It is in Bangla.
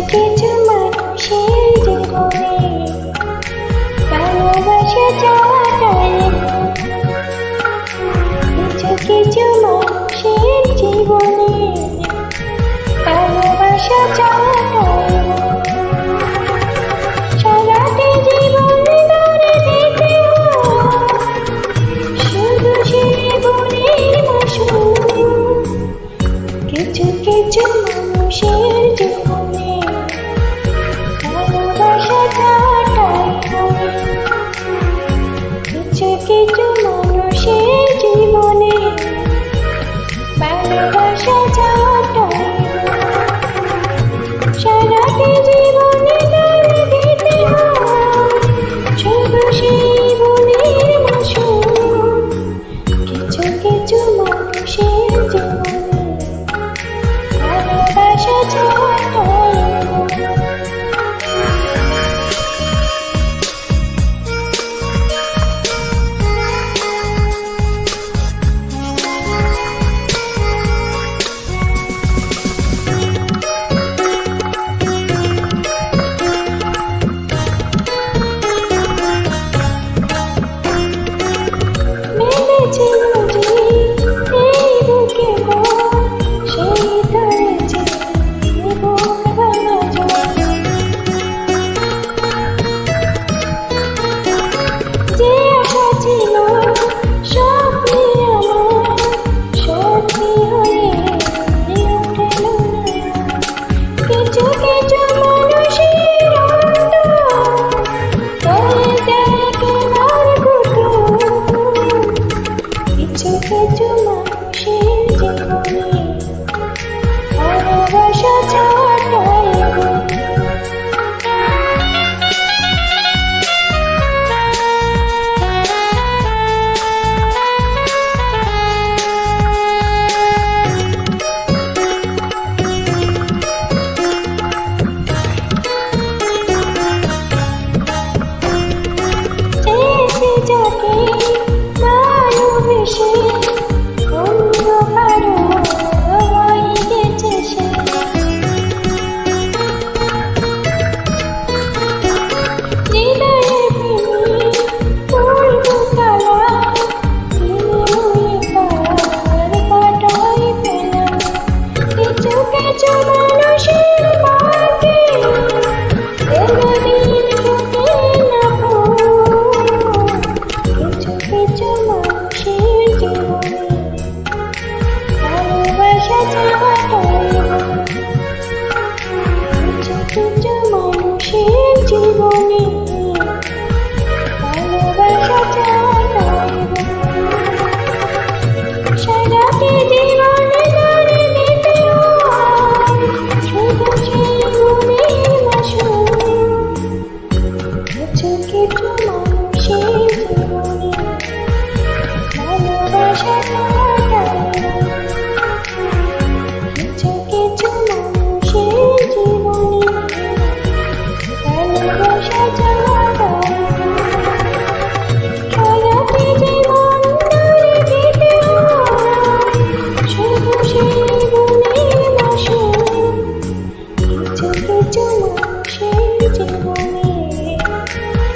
কিছু মানুষের জীবনে ভালোবাসা চাওয়াটাই কিছু মানুষের জীবনে ভালোবাসা চাওয়াটাই সারাটি জীবন ধরে দিতে শুধু জীবনের মাসুল কিছু মানুষের জীবনে ভালোবাসা চাওয়াটাই কিছু মানুষের জীবনে ভালোবাসা চাওয়াটাই সারাটি জীবনে ধরে দিতে শুধু জীবনের মাসুল কিছু মানুষের জীবনে ভালোবাসা চাওয়াটাই কিছু মানুষের জীবনে ভালোবাসা চাওয়াটাই যাকে ভালোবেসে অন্য কারো হয়ে গেছে সে হৃদয়ের প্রেমে পড়ব তারা পার কাটাই পেলাম কিছু মানুষের বাকি এতদিন বুকে না কিছু মানুষের জীবনে ভালোবাসা চাওয়াটাই কিছু মানুষের জীবনে ভালোবাসা চাওয়াটাই সারাটি জীবনে ধরে দিতে শুধু জীবনের মাসুল কিছু মানুষের জীবনে ভালোবাসা চাওয়াটাই কিছু মানুষের জীবনে ভালোবাসা চাওয়াটাই সারাটি জীবন ধরে দিতে শুধু জীবনের মাসুল কিছু মানুষের জীবনে